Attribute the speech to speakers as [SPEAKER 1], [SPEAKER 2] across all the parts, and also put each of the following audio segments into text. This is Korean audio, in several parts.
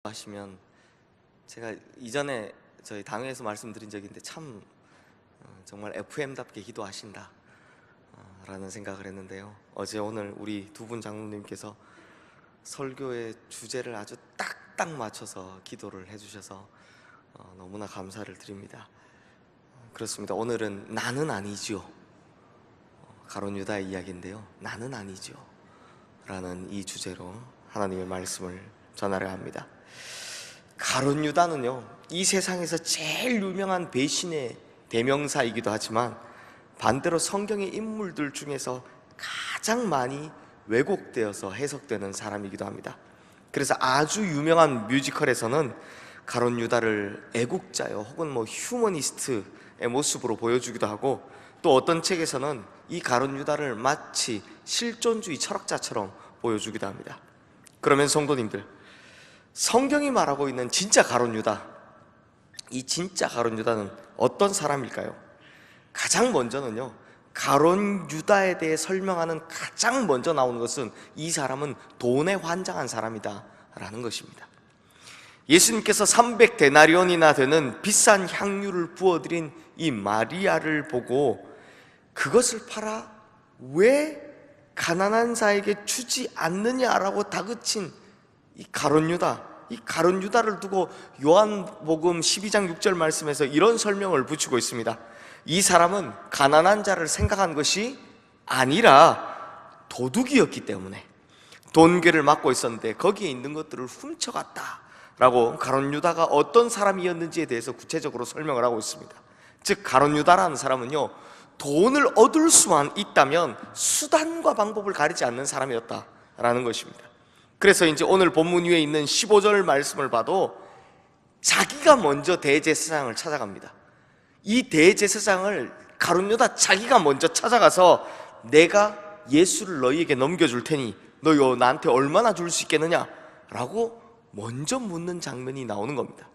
[SPEAKER 1] 하시면 제가 이전에 저희 당회에서 말씀드린 적이 있는데 참 정말 FM답게 기도하신다 라는 생각을 했는데요. 어제 오늘 우리 두 분 장로님께서 설교의 주제를 아주 딱딱 맞춰서 기도를 해주셔서 너무나 감사를 드립니다. 그렇습니다. 오늘은 나는 아니지요, 가룟 유다의 이야기인데요. 나는 아니지요 라는 이 주제로 하나님의 말씀을 전하려 합니다. 가룟 유다는요, 이 세상에서 제일 유명한 배신의 대명사이기도 하지만 반대로 성경의 인물들 중에서 가장 많이 왜곡되어서 해석되는 사람이기도 합니다. 그래서 아주 유명한 뮤지컬에서는 가룟 유다를 애국자요 혹은 휴머니스트의 모습으로 보여주기도 하고, 또 어떤 책에서는 이 가룟 유다를 마치 실존주의 철학자처럼 보여주기도 합니다. 그러면 성도님들, 성경이 말하고 있는 진짜 가룟 유다, 이 진짜 가룟 유다는 어떤 사람일까요? 가장 먼저는요, 가룟 유다에 대해 설명하는 가장 먼저 나오는 것은 이 사람은 돈에 환장한 사람이다 라는 것입니다. 예수님께서 300데나리온이나 되는 비싼 향유를 부어드린 이 마리아를 보고 그것을 팔아 왜 가난한 자에게 주지 않느냐라고 다그친 이 가룟 유다, 이 가룟 유다를 두고 요한복음 12장 6절 말씀에서 이런 설명을 붙이고 있습니다. 이 사람은 가난한 자를 생각한 것이 아니라 도둑이었기 때문에 돈괴를 맡고 있었는데 거기에 있는 것들을 훔쳐갔다 라고 가룟 유다가 어떤 사람이었는지에 대해서 구체적으로 설명을 하고 있습니다. 즉 가룟 유다라는 사람은요, 돈을 얻을 수만 있다면 수단과 방법을 가리지 않는 사람이었다라는 것입니다. 그래서 이제 오늘 본문 위에 있는 15절 말씀을 봐도 자기가 먼저 대제사장을 찾아갑니다. 이 대제사장을 가룟 유다 자기가 먼저 찾아가서 내가 예수를 너희에게 넘겨줄 테니 너 나한테 얼마나 줄 수 있겠느냐 라고 먼저 묻는 장면이 나오는 겁니다.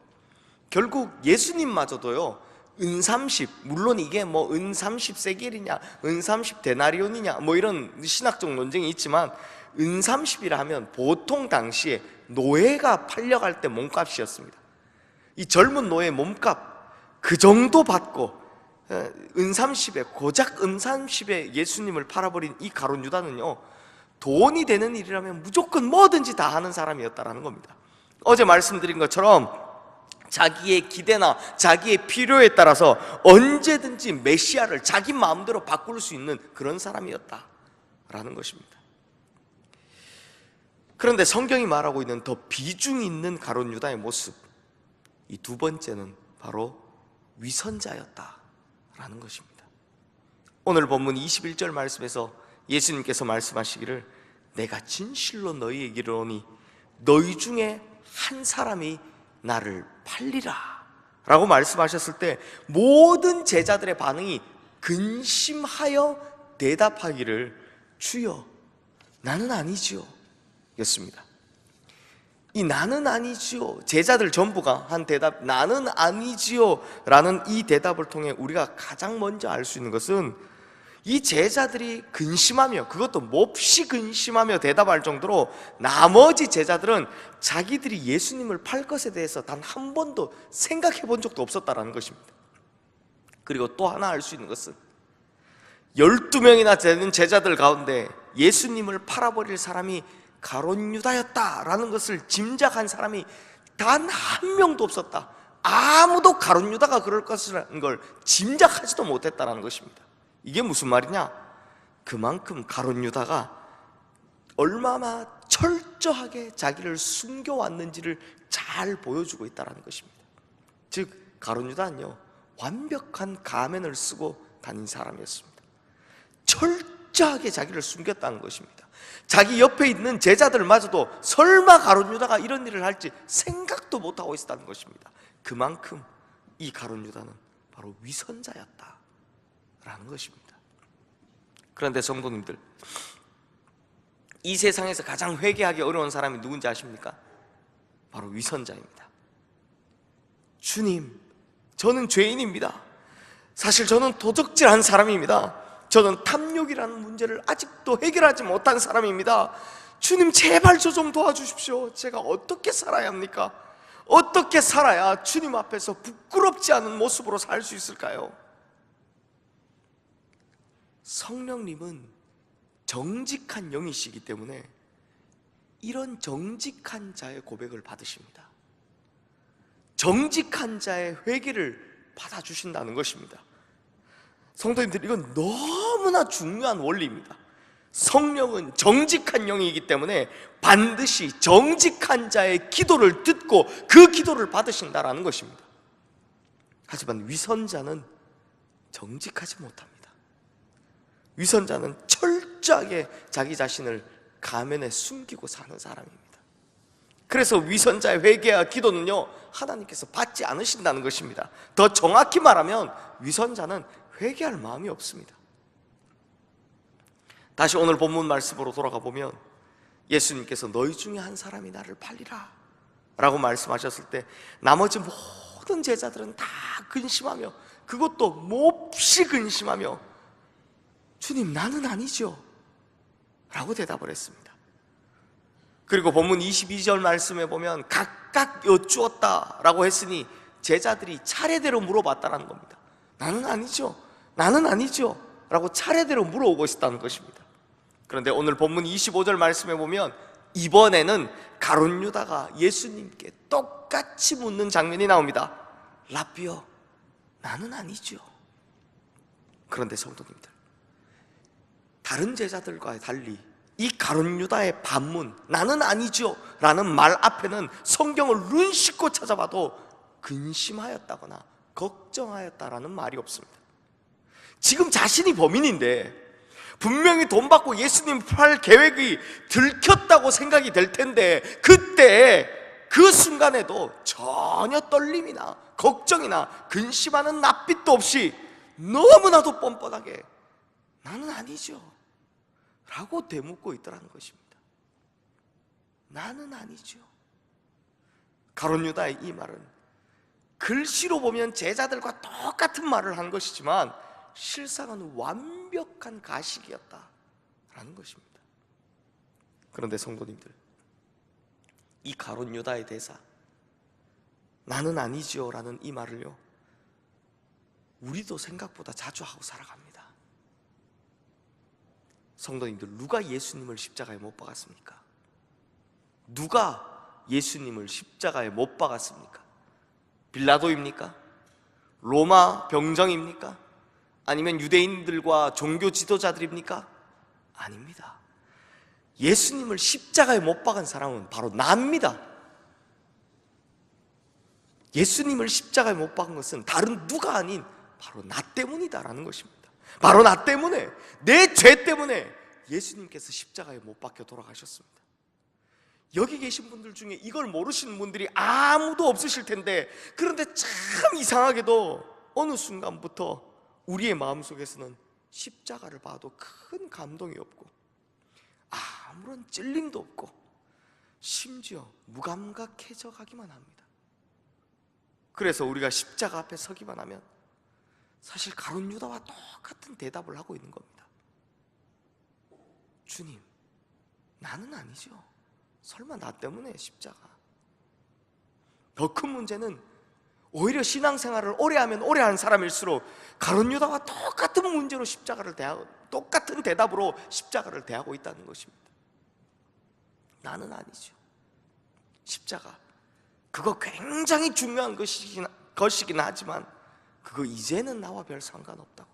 [SPEAKER 1] 결국 예수님마저도요, 은 30, 물론 이게 은 30세겔이냐 은 30데나리온이냐 이런 신학적 논쟁이 있지만 은 30이라 하면 보통 당시에 노예가 팔려갈 때 몸값이었습니다. 이 젊은 노예 몸값 그 정도 받고 은 30에 고작 은 30에 예수님을 팔아버린 이 가룟 유다는요, 돈이 되는 일이라면 무조건 뭐든지 다 하는 사람이었다라는 겁니다. 어제 말씀드린 것처럼 자기의 기대나 자기의 필요에 따라서 언제든지 메시아를 자기 마음대로 바꿀 수 있는 그런 사람이었다라는 것입니다. 그런데 성경이 말하고 있는 더 비중 있는 가룟 유다의 모습, 이 두 번째는 바로 위선자였다라는 것입니다. 오늘 본문 21절 말씀에서 예수님께서 말씀하시기를 내가 진실로 너희에게 이르노니 너희 중에 한 사람이 나를 팔리라 라고 말씀하셨을 때 모든 제자들의 반응이 근심하여 대답하기를 주여 나는 아니지요 였습니다. 이 나는 아니지요, 제자들 전부가 한 대답 나는 아니지요 라는 이 대답을 통해 우리가 가장 먼저 알 수 있는 것은 이 제자들이 근심하며, 그것도 몹시 근심하며 대답할 정도로 나머지 제자들은 자기들이 예수님을 팔 것에 대해서 단 한 번도 생각해 본 적도 없었다는 것입니다. 그리고 또 하나 알 수 있는 것은 12명이나 되는 제자들 가운데 예수님을 팔아버릴 사람이 가룟 유다였다라는 것을 짐작한 사람이 단 한 명도 없었다. 아무도 가룟 유다가 그럴 것이라는 걸 짐작하지도 못했다는 것입니다. 이게 무슨 말이냐? 그만큼 가룟 유다가 얼마나 철저하게 자기를 숨겨왔는지를 잘 보여주고 있다는 것입니다. 즉 가룟 유다는요, 완벽한 가면을 쓰고 다닌 사람이었습니다. 철저하게 자기를 숨겼다는 것입니다. 자기 옆에 있는 제자들마저도 설마 가룟 유다가 이런 일을 할지 생각도 못하고 있었다는 것입니다. 그만큼 이 가룟 유다는 바로 위선자였다라는 것입니다. 그런데 성도님들, 이 세상에서 가장 회개하기 어려운 사람이 누군지 아십니까? 바로 위선자입니다. 주님, 저는 죄인입니다. 사실 저는 도적질한 사람입니다. 저는 탐욕이라는 문제를 아직도 해결하지 못한 사람입니다. 주님 제발 저 좀 도와주십시오. 제가 어떻게 살아야 합니까? 어떻게 살아야 주님 앞에서 부끄럽지 않은 모습으로 살 수 있을까요? 성령님은 정직한 영이시기 때문에 이런 정직한 자의 고백을 받으십니다. 정직한 자의 회개를 받아주신다는 것입니다. 성도님들, 이건 너무나 중요한 원리입니다. 성령은 정직한 영이기 때문에 반드시 정직한 자의 기도를 듣고 그 기도를 받으신다라는 것입니다. 하지만 위선자는 정직하지 못합니다. 위선자는 철저하게 자기 자신을 가면에 숨기고 사는 사람입니다. 그래서 위선자의 회개와 기도는요, 하나님께서 받지 않으신다는 것입니다. 더 정확히 말하면 위선자는 회개할 마음이 없습니다. 다시 오늘 본문 말씀으로 돌아가 보면 예수님께서 너희 중에 한 사람이 나를 팔리라 라고 말씀하셨을 때 나머지 모든 제자들은 다 근심하며, 그것도 몹시 근심하며, 주님 나는 아니죠 라고 대답을 했습니다. 그리고 본문 22절 말씀에 보면 각각 여쭈었다 라고 했으니 제자들이 차례대로 물어봤다는 겁니다. 나는 아니죠, 나는 아니죠 라고 차례대로 물어오고 있었다는 것입니다. 그런데 오늘 본문 25절 말씀에 보면 이번에는 가룟 유다가 예수님께 똑같이 묻는 장면이 나옵니다. 라삐요, 나는 아니죠. 그런데 성도님들, 다른 제자들과 달리 이 가룟 유다의 반문, 나는 아니죠 라는 말 앞에는 성경을 눈 씻고 찾아봐도 근심하였다거나 걱정하였다라는 말이 없습니다. 지금 자신이 범인인데 분명히 돈 받고 예수님 팔 계획이 들켰다고 생각이 될 텐데, 그때 그 순간에도 전혀 떨림이나 걱정이나 근심하는 낯빛도 없이 너무나도 뻔뻔하게 나는 아니죠 라고 되묻고 있더라는 것입니다. 나는 아니죠. 가룟 유다의 이 말은 글씨로 보면 제자들과 똑같은 말을 한 것이지만 실상은 완벽한 가식이었다라는 것입니다. 그런데 성도님들, 이 가룟 유다의 대사 나는 아니지요 라는 이 말을요, 우리도 생각보다 자주 하고 살아갑니다. 성도님들, 누가 예수님을 십자가에 못 박았습니까? 누가 예수님을 십자가에 못 박았습니까? 빌라도입니까? 로마 병정입니까? 아니면 유대인들과 종교 지도자들입니까? 아닙니다. 예수님을 십자가에 못 박은 사람은 바로 나입니다. 예수님을 십자가에 못 박은 것은 다른 누가 아닌 바로 나 때문이다라는 것입니다. 바로 나 때문에, 내 죄 때문에 예수님께서 십자가에 못 박혀 돌아가셨습니다. 여기 계신 분들 중에 이걸 모르시는 분들이 아무도 없으실 텐데, 그런데 참 이상하게도 어느 순간부터 우리의 마음속에서는 십자가를 봐도 큰 감동이 없고 아무런 찔림도 없고 심지어 무감각해져 가기만 합니다. 그래서 우리가 십자가 앞에 서기만 하면 사실 가룟 유다와 똑같은 대답을 하고 있는 겁니다. 주님, 나는 아니죠. 설마 나 때문에 십자가. 더 큰 문제는 오히려 신앙생활을 오래 하면 오래 하는 사람일수록 가룟 유다와 똑같은 문제로 십자가를 대하고, 똑같은 대답으로 십자가를 대하고 있다는 것입니다. 나는 아니죠. 십자가, 그거 굉장히 중요한 것이긴 하지만 그거 이제는 나와 별 상관없다고.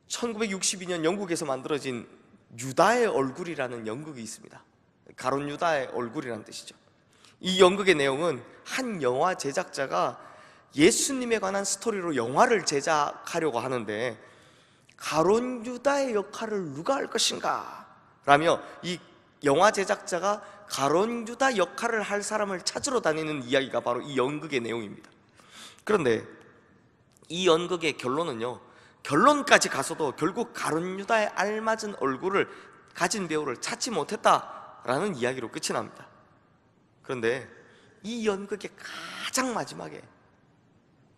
[SPEAKER 1] 1962년 영국에서 만들어진 유다의 얼굴이라는 연극이 있습니다. 가룟 유다의 얼굴이라는 뜻이죠. 이 연극의 내용은 한 영화 제작자가 예수님에 관한 스토리로 영화를 제작하려고 하는데 가룟 유다의 역할을 누가 할 것인가 라며 이 영화 제작자가 가룟 유다 역할을 할 사람을 찾으러 다니는 이야기가 바로 이 연극의 내용입니다. 그런데 이 연극의 결론은요, 결론까지 가서도 결국 가룟 유다에 알맞은 얼굴을 가진 배우를 찾지 못했다라는 이야기로 끝이 납니다. 그런데 이 연극의 가장 마지막에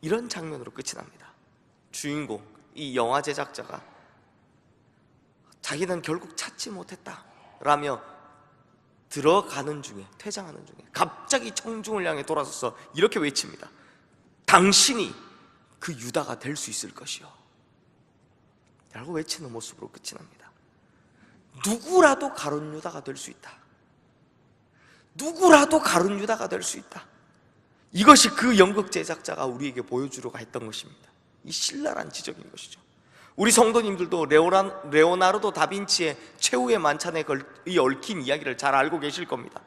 [SPEAKER 1] 이런 장면으로 끝이 납니다. 주인공, 이 영화 제작자가 자기는 결국 찾지 못했다 라며 들어가는 중에, 퇴장하는 중에 갑자기 청중을 향해 돌아서서 이렇게 외칩니다. 당신이 그 유다가 될 수 있을 것이요 라고 외치는 모습으로 끝이 납니다. 누구라도 가룟 유다가 될 수 있다. 누구라도 가룟 유다가 될 수 있다. 이것이 그 연극 제작자가 우리에게 보여주려고 했던 것입니다. 이 신랄한 지적인 것이죠. 우리 성도님들도 레오나르도 다빈치의 최후의 만찬에 얽힌 이야기를 잘 알고 계실 겁니다.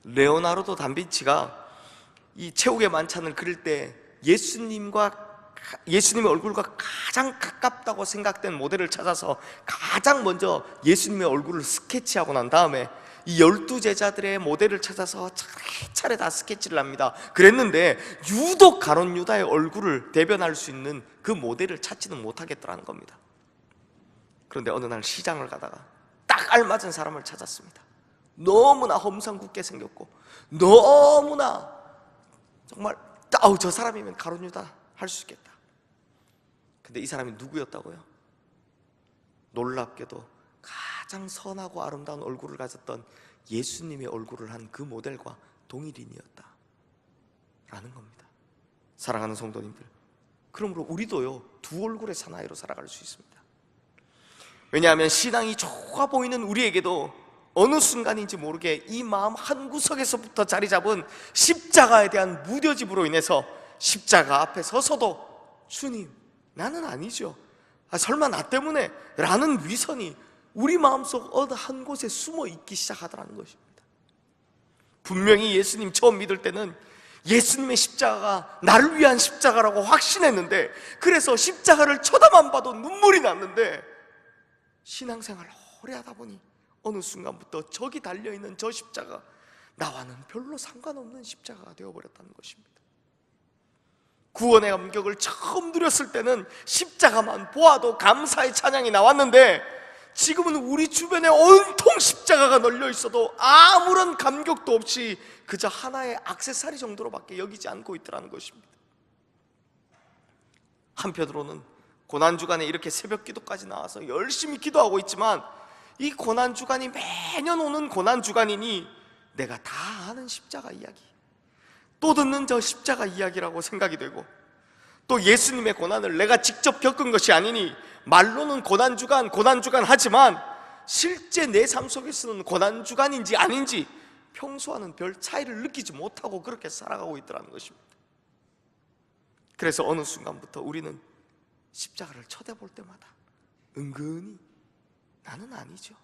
[SPEAKER 1] 레오나르도 다빈치가 이 최후의 만찬을 그릴 때 예수님의 얼굴과 가장 가깝다고 생각된 모델을 찾아서 가장 먼저 예수님의 얼굴을 스케치하고 난 다음에 이 12제자들의 모델을 찾아서 차례차례 다 스케치를 합니다. 그랬는데 유독 가룟 유다의 얼굴을 대변할 수 있는 그 모델을 찾지는 못하겠더라는 겁니다. 그런데 어느 날 시장을 가다가 딱 알맞은 사람을 찾았습니다. 너무나 험상궂게 생겼고 너무나 정말 저 사람이면 가룟 유다 할 수 있겠다. 근데 이 사람이 누구였다고요? 놀랍게도 가장 선하고 아름다운 얼굴을 가졌던 예수님의 얼굴을 한 그 모델과 동일인이었다 라는 겁니다. 사랑하는 성도님들, 그러므로 우리도요 두 얼굴의 사나이로 살아갈 수 있습니다. 왜냐하면 신앙이 좋아 보이는 우리에게도 어느 순간인지 모르게 이 마음 한구석에서부터 자리 잡은 십자가에 대한 무뎌짐으로 인해서 십자가 앞에 서서도 주님, 나는 아니죠, 설마 나 때문에? 라는 위선이 우리 마음속 어느 한 곳에 숨어 있기 시작하더라는 것입니다. 분명히 예수님 처음 믿을 때는 예수님의 십자가가 나를 위한 십자가라고 확신했는데, 그래서 십자가를 쳐다만 봐도 눈물이 났는데, 신앙생활을 오래 하다 보니 어느 순간부터 저기 달려있는 저 십자가, 나와는 별로 상관없는 십자가가 되어버렸다는 것입니다. 구원의 감격을 처음 누렸을 때는 십자가만 보아도 감사의 찬양이 나왔는데, 지금은 우리 주변에 온통 십자가가 널려 있어도 아무런 감격도 없이 그저 하나의 액세서리 정도로밖에 여기지 않고 있더라는 것입니다. 한편으로는 고난주간에 이렇게 새벽 기도까지 나와서 열심히 기도하고 있지만, 이 고난주간이 매년 오는 고난주간이니 내가 다 아는 십자가 이야기, 또 듣는 저 십자가 이야기라고 생각이 되고, 또 예수님의 고난을 내가 직접 겪은 것이 아니니 말로는 고난주간 하지만 실제 내 삶 속에서는 고난주간인지 아닌지 평소와는 별 차이를 느끼지 못하고 그렇게 살아가고 있더라는 것입니다. 그래서 어느 순간부터 우리는 십자가를 쳐다볼 때마다 은근히 나는 아니죠,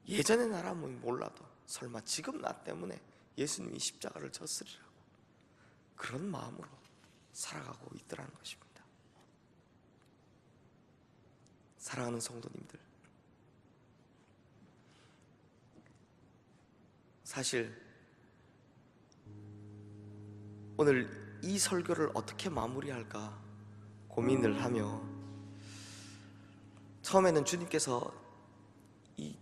[SPEAKER 1] 예전의 나라면 몰라도 설마 지금 나 때문에 예수님이 십자가를 졌으리라고 그런 마음으로 살아가고 있더라는 것입니다. 사랑하는 성도님들, 사실 오늘 이 설교를 어떻게 마무리할까 고민을 하며, 처음에는 주님께서 이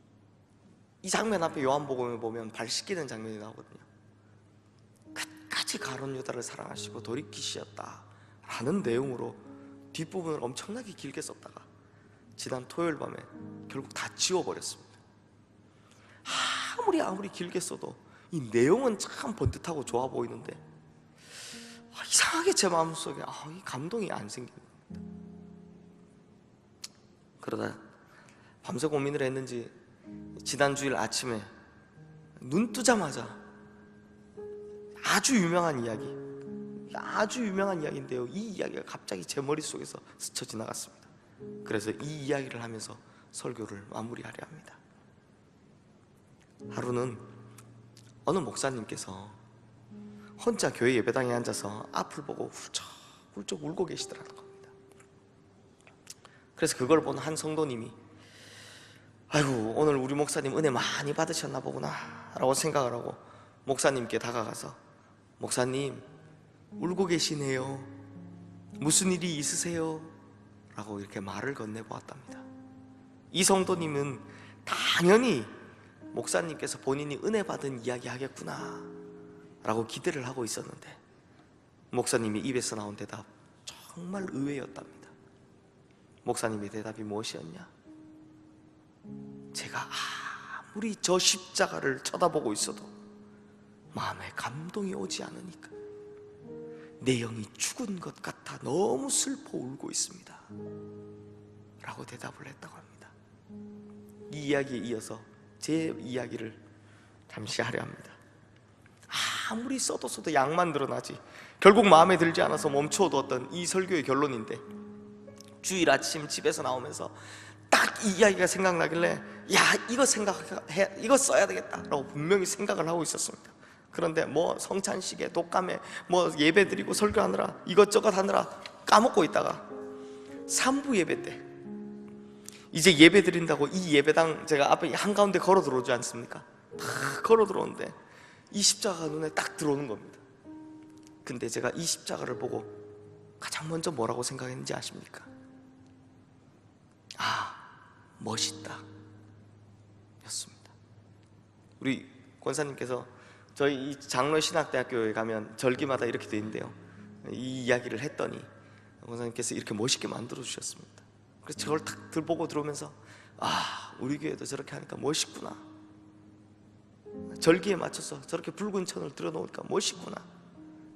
[SPEAKER 1] 장면 앞에 요한복음에 보면 발 씻기는 장면이 나오거든요. 끝까지 가룟 유다를 사랑하시고 돌이키셨다 라는 내용으로 뒷부분을 엄청나게 길게 썼다가 지난 토요일 밤에 결국 다 지워버렸습니다. 아무리 길게 써도 이 내용은 참 번듯하고 좋아 보이는데 이상하게 제 마음속에 이 감동이 안 생기는 겁니다. 그러다 밤새 고민을 했는지 지난 주일 아침에 눈 뜨자마자 아주 유명한 이야기인데요, 이 이야기가 갑자기 제 머릿속에서 스쳐 지나갔습니다. 그래서 이 이야기를 하면서 설교를 마무리하려 합니다. 하루는 어느 목사님께서 혼자 교회 예배당에 앉아서 앞을 보고 훌쩍훌쩍 울고 계시더라는 겁니다. 그래서 그걸 본 한 성도님이 아이고, 오늘 우리 목사님 은혜 많이 받으셨나 보구나 라고 생각을 하고 목사님께 다가가서, 목사님 울고 계시네요, 무슨 일이 있으세요? 라고 이렇게 말을 건네보았답니다. 이 성도님은 당연히 목사님께서 본인이 은혜 받은 이야기 하겠구나 라고 기대를 하고 있었는데, 목사님이 입에서 나온 대답 정말 의외였답니다. 목사님의 대답이 무엇이었냐? 제가 아무리 저 십자가를 쳐다보고 있어도 마음에 감동이 오지 않으니까 내 영이 죽은 것 같아 너무 슬퍼 울고 있습니다 라고 대답을 했다고 합니다. 이 이야기에 이어서 제 이야기를 잠시 하려 합니다. 아무리 써도 약만 늘어나지 결국 마음에 들지 않아서 멈춰두었던 이 설교의 결론인데, 주일 아침 집에서 나오면서 딱 이 이야기가 생각나길래 이거 이거 써야 되겠다 라고 분명히 생각을 하고 있었습니다. 그런데 성찬식에 독감에 예배 드리고 설교하느라 이것저것 하느라 까먹고 있다가 3부 예배 때 이제 예배 드린다고 이 예배당 제가 앞에 한가운데 걸어 들어오지 않습니까? 딱 걸어 들어오는데 이 십자가가 눈에 딱 들어오는 겁니다. 근데 제가 이 십자가를 보고 가장 먼저 뭐라고 생각했는지 아십니까? 멋있다 였습니다. 우리 권사님께서 저희 이 장로신학대학교에 가면 절기마다 이렇게 돼 있는데요, 이 이야기를 했더니 권사님께서 이렇게 멋있게 만들어 주셨습니다. 그래서 저걸 딱 들보고 들어오면서 우리 교회도 저렇게 하니까 멋있구나, 절기에 맞춰서 저렇게 붉은 천을 들여놓으니까 멋있구나,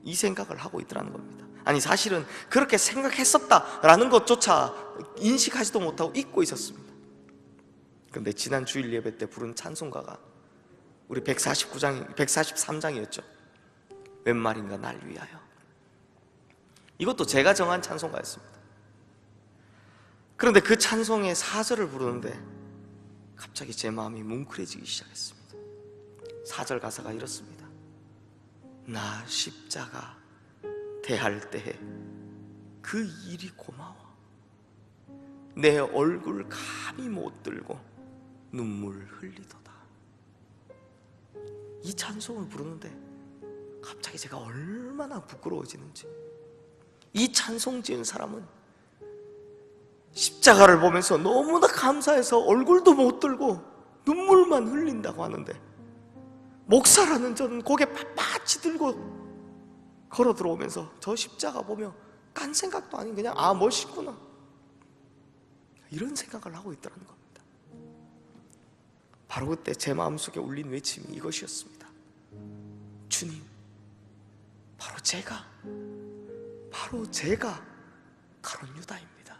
[SPEAKER 1] 이 생각을 하고 있더라는 겁니다. 아니, 사실은 그렇게 생각했었다라는 것조차 인식하지도 못하고 잊고 있었습니다. 그런데 지난 주일 예배 때 부른 찬송가가 우리 143장이었죠. 웬 말인가 날 위하여. 이것도 제가 정한 찬송가였습니다. 그런데 그 찬송의 4절을 부르는데 갑자기 제 마음이 뭉클해지기 시작했습니다. 4절 가사가 이렇습니다. 나 십자가 대할 때에 그 일이 고마워. 내 얼굴 감히 못 들고 눈물 흘리도다. 이 찬송을 부르는데 갑자기 제가 얼마나 부끄러워지는지. 이 찬송 지은 사람은 십자가를 보면서 너무나 감사해서 얼굴도 못 들고 눈물만 흘린다고 하는데, 목사라는 저는 고개 빳빳이 들고 걸어 들어오면서 저 십자가 보며 딴 생각도 아닌 그냥 멋있구나, 이런 생각을 하고 있더라는 겁니다. 바로 그때 제 마음속에 울린 외침이 이것이었습니다. 주님, 바로 제가 가룟 유다입니다.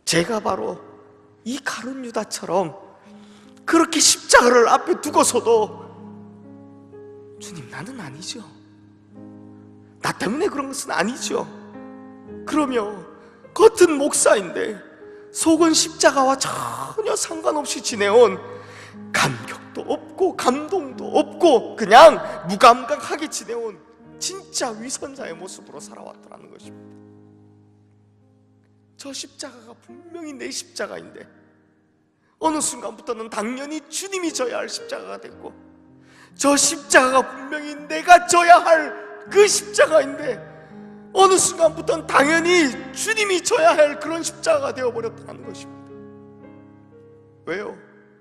[SPEAKER 1] 제가 바로 이 가룟 유다처럼 그렇게 십자가를 앞에 두고서도 주님, 나는 아니죠, 나 때문에 그런 것은 아니죠, 그러며 겉은 목사인데 속은 십자가와 전혀 상관없이 지내온, 감격도 없고 감동도 없고 그냥 무감각하게 지내온 진짜 위선자의 모습으로 살아왔더라는 것입니다. 저 십자가가 분명히 내 십자가인데 어느 순간부터는 당연히 주님이 져야 할 십자가가 됐고, 저 십자가가 분명히 내가 져야 할 그 십자가인데 어느 순간부터는 당연히 주님이 져야 할 그런 십자가가 되어버렸다는 것입니다. 왜요?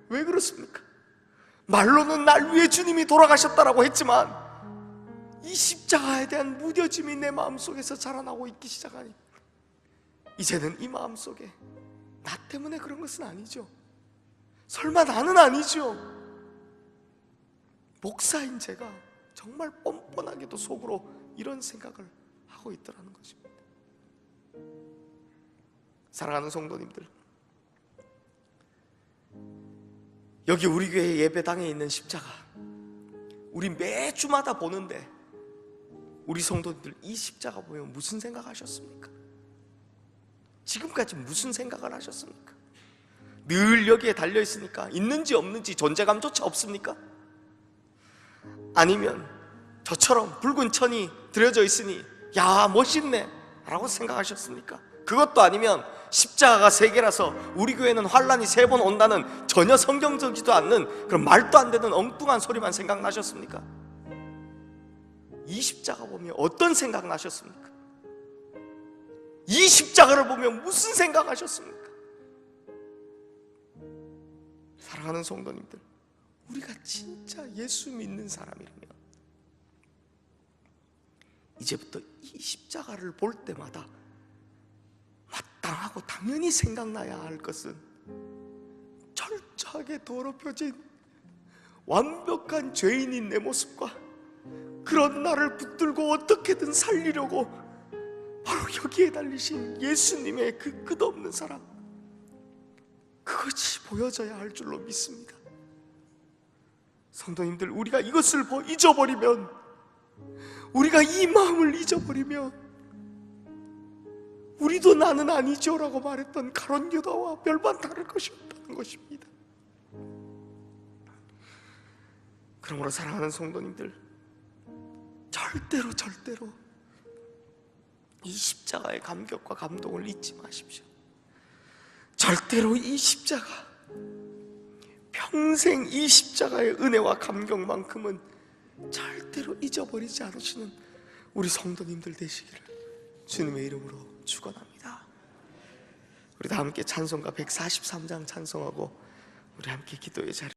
[SPEAKER 1] 왜 그렇습니까? 말로는 날 위해 주님이 돌아가셨다라고 했지만 이 십자가에 대한 무뎌짐이 내 마음속에서 자라나고 있기 시작하니 이제는 이 마음속에 나 때문에 그런 것은 아니죠, 설마 나는 아니죠, 목사인 제가 정말 뻔뻔하게도 속으로 이런 생각을 하고 있더라는 것입니다. 사랑하는 성도님들, 여기 우리 교회 예배당에 있는 십자가 우리 매주마다 보는데 우리 성도님들 이 십자가 보면 무슨 생각하셨습니까? 지금까지 무슨 생각을 하셨습니까? 늘 여기에 달려있으니까 있는지 없는지 존재감조차 없습니까? 아니면 저처럼 붉은 천이 들여져 있으니 야 멋있네 라고 생각하셨습니까? 그것도 아니면 십자가가 3개라서 우리 교회는 환란이 3번 온다는 전혀 성경적이지도 않는 그런 말도 안 되는 엉뚱한 소리만 생각나셨습니까? 이 십자가 보면 어떤 생각 나셨습니까? 이 십자가를 보면 무슨 생각하셨습니까? 사랑하는 성도님들, 우리가 진짜 예수 믿는 사람이라면 이제부터 이 십자가를 볼 때마다 마땅하고 당연히 생각나야 할 것은 철저하게 더럽혀진 완벽한 죄인인 내 모습과 그런 나를 붙들고 어떻게든 살리려고 바로 여기에 달리신 예수님의 그 끝없는 사랑, 그것이 보여져야 할 줄로 믿습니다. 성도님들, 우리가 이것을 잊어버리면, 우리가 이 마음을 잊어버리면 우리도 나는 아니죠 라고 말했던 가룟 유다와 별반 다를 것이 없다는 것입니다. 그러므로 사랑하는 성도님들, 절대로 이 십자가의 감격과 감동을 잊지 마십시오. 절대로 이 십자가, 평생 이 십자가의 은혜와 감격만큼은 절대로 잊어버리지 않으시는 우리 성도님들 되시기를 주님의 이름으로 축원합니다. 우리 다 함께 찬송가 143장 찬송하고 우리 함께 기도의 자리